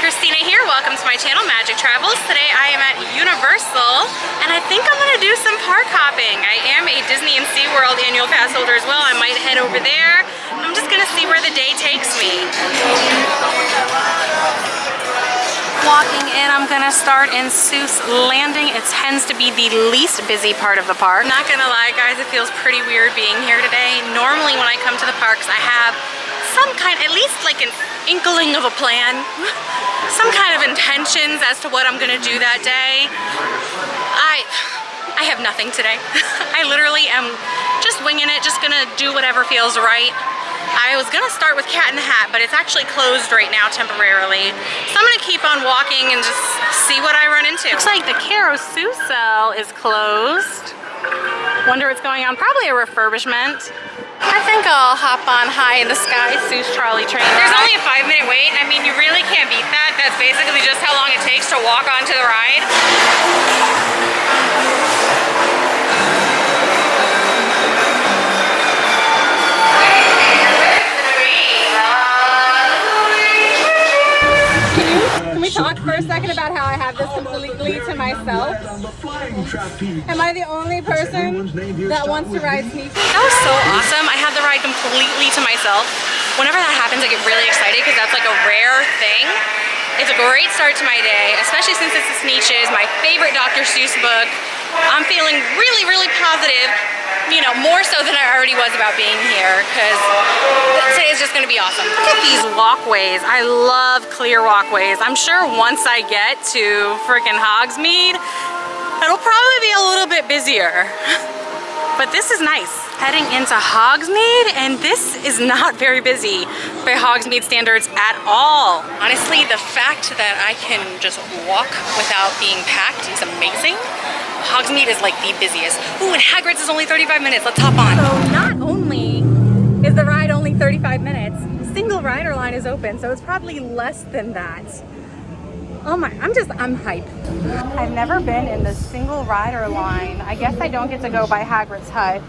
Christina here. Welcome to my channel, Magic Travels. Today I am at Universal and I think I'm gonna do some park hopping. I am a Disney and SeaWorld annual pass holder as well. I might head over there. I'm just gonna see where the day takes me. Walking in, I'm gonna start in Seuss Landing. It tends to be the least busy part of the park. Not gonna lie guys, it feels pretty weird being here today. Normally when I come to the parks, I have some kind, at least like an inkling of a plan, some kind of intentions as to what I'm gonna do that day. I have nothing today. I literally am just winging it, just gonna do whatever feels right. I was gonna start with Cat in the Hat, but it's actually closed right now temporarily. So I'm gonna keep on walking and just see what I run into. Looks like the Carousel is closed. Wonder what's going on, probably a refurbishment. I think I'll hop on High in the Sky Seuss trolley train. There's only a 5-minute wait. I mean, you really can't beat that. That's basically just how long it takes to walk onto the ride. Can we talk for a second about how I have this completely to myself? Am I the only person that wants to ride Sneaky? That was so awesome. I had the ride completely to myself. Whenever that happens, I get really excited because that's like a rare thing. It's a great start to my day, especially since it's the Sneetches, my favorite Dr. Seuss book. I'm feeling really, really positive, you know, more so than I already was about being here, because today is just going to be awesome. Look at these walkways. I love clear walkways. I'm sure once I get to freaking Hogsmeade, it'll probably be a little bit busier. But this is nice. Heading into Hogsmeade, and this is not very busy by Hogsmeade standards at all. Honestly, the fact that I can just walk without being packed is amazing. Hogsmeade is like the busiest. Ooh, and Hagrid's is only 35 minutes. Let's hop on. So not only is the ride only 35 minutes, single rider line is open, so it's probably less than that. Oh my, I'm hyped. I've never been in the single rider line. I guess I don't get to go by Hagrid's hut.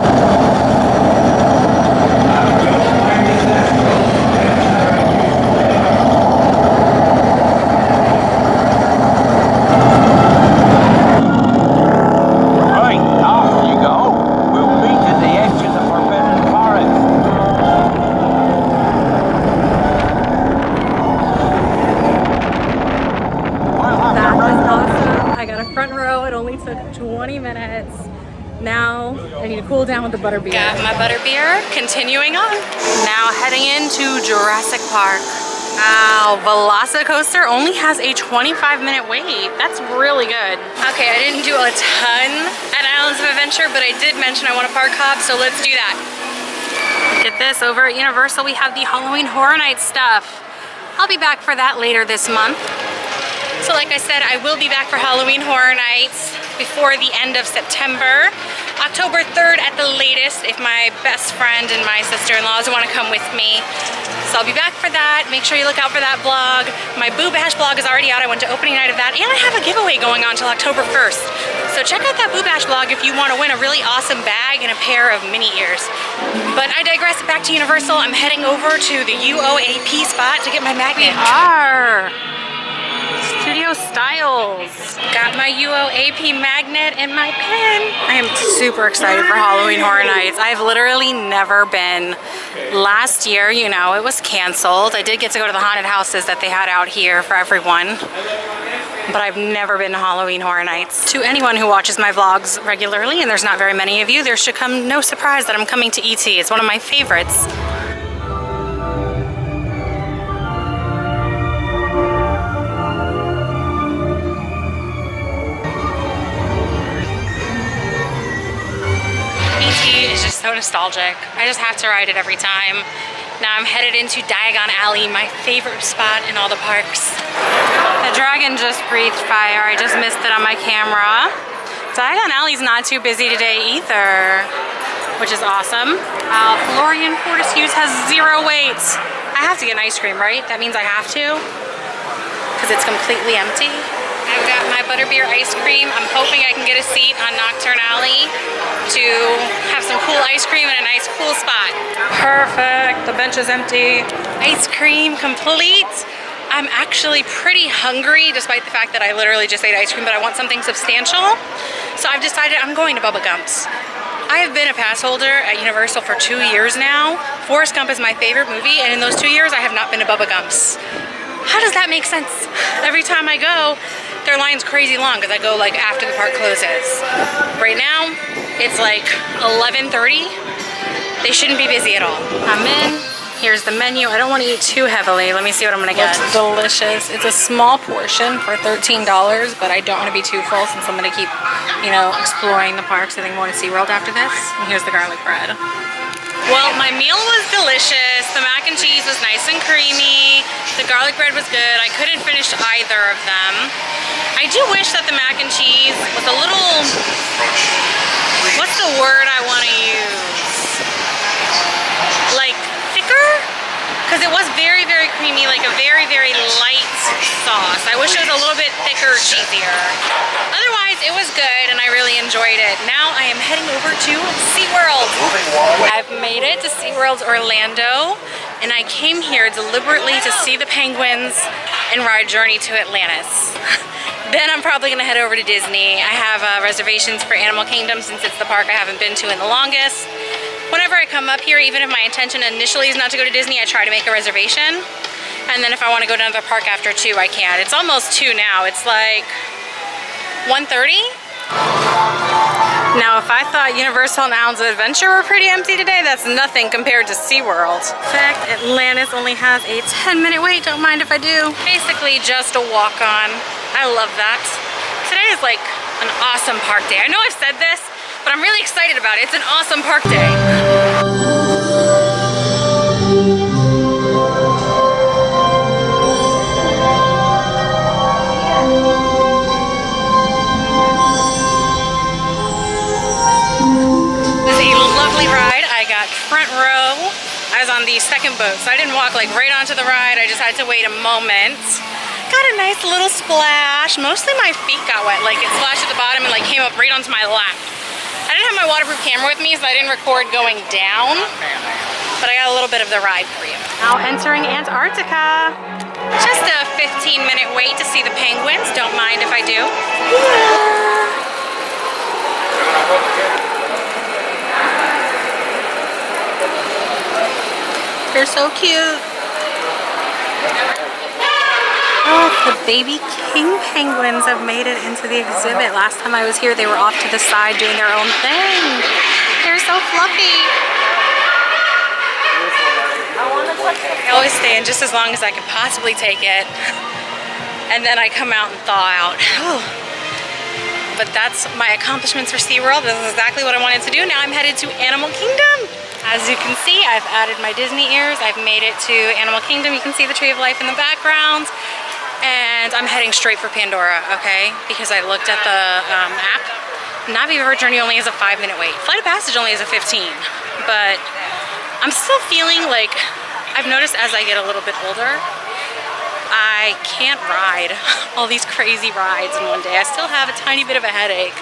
Front row, it only took 20 minutes. Now I need to cool down with the butterbeer. Got my butterbeer, continuing on. Now heading into Jurassic Park. Wow, Velocicoaster only has a 25-minute wait. That's really good. Okay, I didn't do a ton at Islands of Adventure, but I did mention I want a park hop, so let's do that. Look at this, over at Universal we have the Halloween Horror Nights stuff. I'll be back for that later this month. So like I said, I will be back for Halloween Horror Nights before the end of September. October 3rd at the latest if my best friend and my sister-in-laws want to come with me. So I'll be back for that. Make sure you look out for that vlog. My Boo Bash vlog is already out. I went to opening night of that, and I have a giveaway going on until October 1st. So check out that Boo Bash vlog if you want to win a really awesome bag and a pair of mini ears. But I digress, back to Universal. I'm heading over to the UOAP spot to get my magnet. Studio Styles. Got my UOAP magnet and my pen. I am super excited for Halloween Horror Nights. I've literally never been. Last year, you know, it was canceled. I did get to go to the haunted houses that they had out here for everyone. But I've never been to Halloween Horror Nights. To anyone who watches my vlogs regularly, and there's not very many of you, there should come no surprise that I'm coming to ET. It's one of my favorites. Is just so nostalgic. I just have to ride it every time. Now I'm headed into Diagon Alley, my favorite spot in all the parks. The dragon just breathed fire. I just missed it on my camera. Diagon Alley's not too busy today either, which is awesome. Florian Fortescue's has 0 wait. I have to get an ice cream, right? That means I have to, because it's completely empty. I've got my butterbeer ice cream. I'm hoping I can get a seat on Nocturne Alley to have some cool ice cream in a nice cool spot. Perfect, the bench is empty. Ice cream complete. I'm actually pretty hungry despite the fact that I literally just ate ice cream, but I want something substantial. So I've decided I'm going to Bubba Gump's. I have been a pass holder at Universal for 2 years now. Forrest Gump is my favorite movie, and in those 2 years I have not been to Bubba Gump's. How does that make sense? Every time I go, their line's crazy long because I go like after the park closes. Right now, it's like 11:30. They shouldn't be busy at all. I'm in. Here's the menu. I don't want to eat too heavily. Let me see what I'm gonna get. Looks delicious. It's a small portion for $13, but I don't want to be too full since I'm gonna keep, you know, exploring the parks. I think I'm going to SeaWorld after this. And here's the garlic bread. Well, my meal was delicious. The mac and cheese was nice and creamy. The garlic bread was good. I couldn't finish either of them. I do wish that the mac and cheese was a little, what's the word I want to use? Like thicker? Because it was very, very creamy, like a very, very light sauce. I wish it was a little bit thicker, cheesier. Otherwise, it was good and I really enjoyed it. Now I am heading over to SeaWorld. I've made it to SeaWorld Orlando, and I came here deliberately to see the penguins and ride Journey to Atlantis. Then I'm probably gonna head over to Disney. I have reservations for Animal Kingdom since it's the park I haven't been to in the longest. Whenever I come up here, even if my intention initially is not to go to Disney, I try to make a reservation. And then if I want to go to another park after 2, I can. It's almost 2 now. It's like 1:30. Now, if I thought Universal and Islands of Adventure were pretty empty today, that's nothing compared to SeaWorld. In fact, Atlantis only has a 10-minute wait. Don't mind if I do. Basically just a walk-on. I love that. Today is like an awesome park day. I know I've said this, but I'm really excited about it. It's an awesome park day. It was a lovely ride. I got front row. I was on the second boat, so I didn't walk like right onto the ride. I just had to wait a moment. Got a nice little splash. Mostly my feet got wet. Like it splashed at the bottom and like came up right onto my lap. I didn't have my waterproof camera with me, so I didn't record going down, but I got a little bit of the ride for you. Now entering Antarctica. Just a 15-minute wait to see the penguins. Don't mind if I do. They're so cute. Oh, the baby king penguins have made it into the exhibit. Last time I was here, they were off to the side doing their own thing. They're so fluffy. I always stay in just as long as I can possibly take it. And then I come out and thaw out. But that's my accomplishments for SeaWorld. This is exactly what I wanted to do. Now I'm headed to Animal Kingdom. As you can see, I've added my Disney ears. I've made it to Animal Kingdom. You can see the Tree of Life in the background. And I'm heading straight for Pandora, okay? Because I looked at the app. Navi River Journey only has a 5-minute wait. Flight of Passage only has a 15. But I'm still feeling like, I've noticed as I get a little bit older, I can't ride all these crazy rides in one day. I still have a tiny bit of a headache.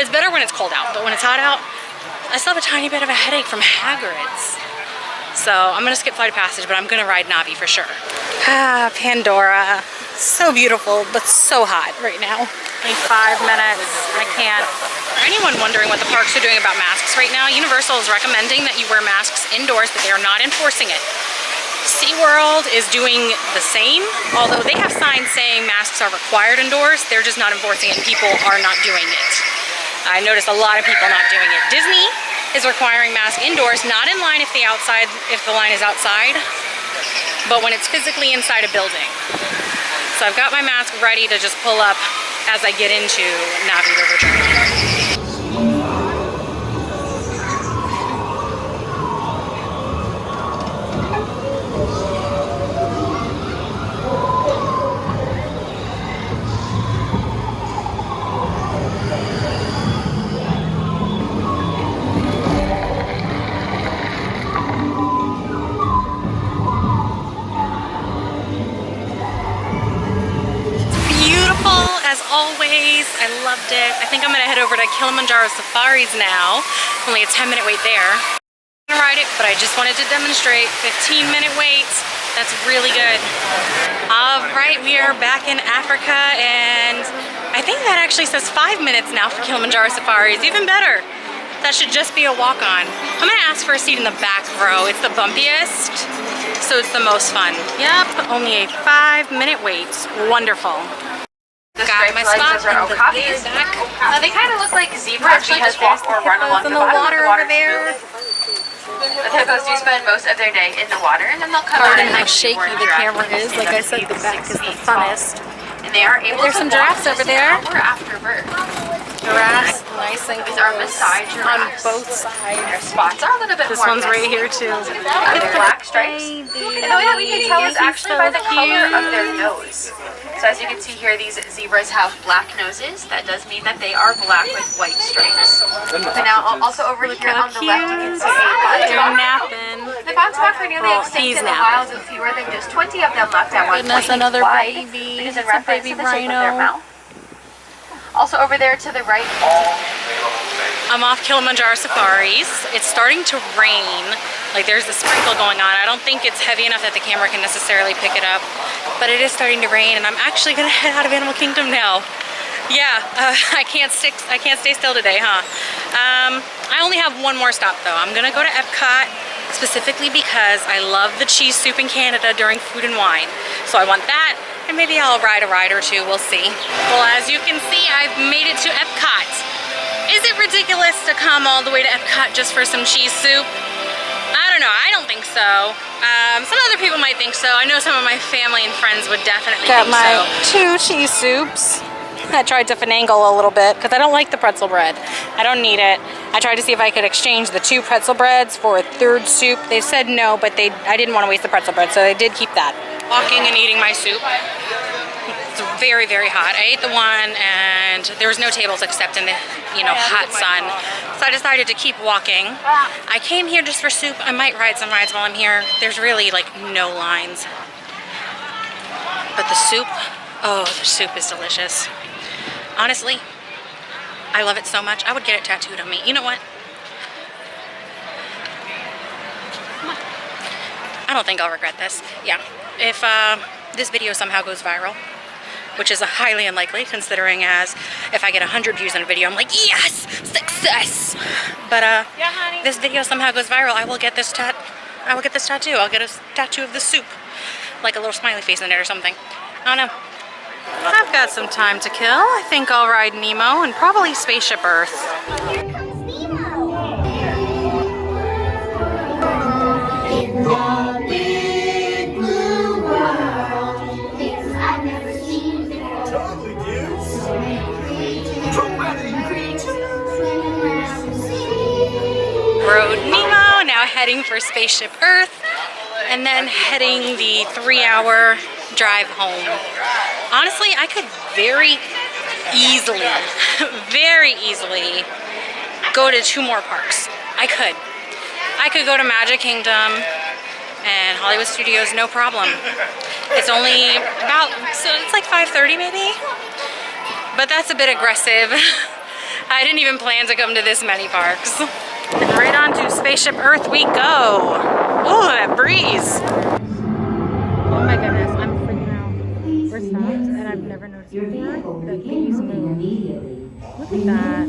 It's better when it's cold out, but when it's hot out, I still have a tiny bit of a headache from Hagrid's. So I'm gonna skip Flight of Passage, but I'm gonna ride Navi for sure. Ah, Pandora. So beautiful, but so hot right now. Only 5 minutes, I can't. For anyone wondering what the parks are doing about masks right now, Universal is recommending that you wear masks indoors, but they are not enforcing it. SeaWorld is doing the same, although they have signs saying masks are required indoors, they're just not enforcing it and people are not doing it. I noticed a lot of people not doing it. Disney is requiring masks indoors, not in line if the line is outside, but when it's physically inside a building. So I've got my mask ready to just pull up as I get into Navi River Journey. As always, I loved it. I think I'm gonna head over to Kilimanjaro Safaris now. Only a 10-minute wait there. Ride it, but I just wanted to demonstrate 15-minute waits. That's really good. All right, we are back in Africa, and I think that actually says 5 minutes now for Kilimanjaro safaris. Even better. That should just be a walk-on. I'm gonna ask for a seat in the back row. It's the bumpiest, so it's the most fun. Yep, only a 5-minute wait. Wonderful. Got my spot in the very back. They kind of look like zebras because they walk or run along the water over there. The hippos do spend most of their day in the water, and then they'll come out and how shaky the camera is. Like I said, the back is the funnest. And they are able There's some giraffes over there. After birth. Giraffes, nice and These are Maasai on giraffes. both sides. Their spots are a little bit This more one's right here too. With black stripes. And the way that we can tell is actually by the color of their nose. So as you can see here, these zebras have black noses. That does mean that they are black with white stripes. So now also over here on the left, you can see they're napping. the boxback are nearly extinct in the wild, with fewer than just 20 of them left at one point. Another Why? baby. Because in It's a reference baby to the shape of their rhino. mouth. Also over there to the right. I'm off Kilimanjaro safaris. It's starting to rain. Like there's a sprinkle going on. I don't think it's heavy enough that the camera can necessarily pick it up, but it is starting to rain, and I'm actually gonna head out of Animal Kingdom now. Yeah, I can't stay still today, huh? I only have one more stop though. I'm gonna go to Epcot, specifically because I love the cheese soup in Canada during Food and Wine. So I want that, and maybe I'll ride a ride or two, we'll see. Well, as you can see, I've made it to Epcot. Is it ridiculous to come all the way to Epcot just for some cheese soup? I don't know, I don't think so. Some other people might think so. I know some of my family and friends would definitely think so. Got my 2 cheese soups. I tried to finagle a little bit because I don't like the pretzel bread. I don't need it. I tried to see if I could exchange the 2 pretzel breads for a 3rd soup. They said no, but I didn't want to waste the pretzel bread, so they did keep that. Walking and eating my soup. It's very, very hot. I ate the one and there was no tables except in the, hot sun. So I decided to keep walking. I came here just for soup. I might ride some rides while I'm here. There's really like no lines. But the soup, oh, the soup is delicious. Honestly, I love it so much. I would get it tattooed on me. You know what? I don't think I'll regret this. Yeah, if this video somehow goes viral, which is highly unlikely considering as if I get 100 views on a video, I'm like, yes, success. But this video somehow goes viral, I will get this tattoo. I'll get a tattoo of the soup, like a little smiley face in it or something. I don't know. I've got some time to kill. I think I'll ride Nemo and probably Spaceship Earth. Here comes Nemo. In the big blue world, things I've never seen before. Totally, dude. So many creatures, Dramatic creatures. swimming around the sea. Rode Nemo, now heading for Spaceship Earth, and then heading the 3-hour drive home. Honestly, I could very easily go to 2 more parks. I could go to Magic Kingdom and Hollywood Studios, no problem. It's only about, so it's like 5:30 maybe, but that's a bit aggressive. I didn't even plan to come to this many parks. And right on to Spaceship Earth we go. Oh, that breeze. Oh my goodness, I'm freaking out. We're stopped, and I've never noticed before that these move. Look at that.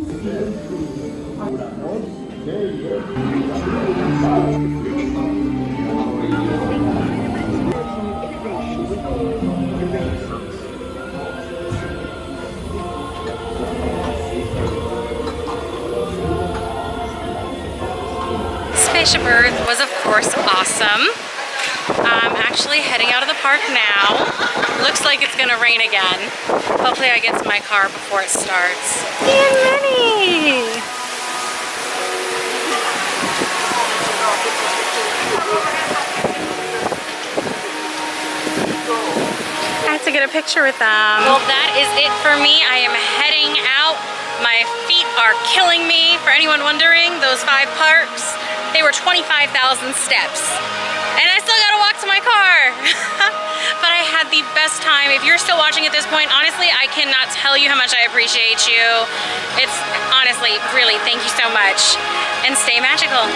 Spaceship Earth was, of course, awesome. I'm actually heading out of the park now. Looks like it's gonna rain again. Hopefully I get to my car before it starts. Dear Minnie! I had to get a picture with them. Well, that is it for me. I am heading out. My feet are killing me. For anyone wondering, those 5 parks, they were 25,000 steps. And I still gotta walk to my car. But I had the best time. If you're still watching at this point, honestly, I cannot tell you how much I appreciate you. It's honestly, really, thank you so much. And stay magical.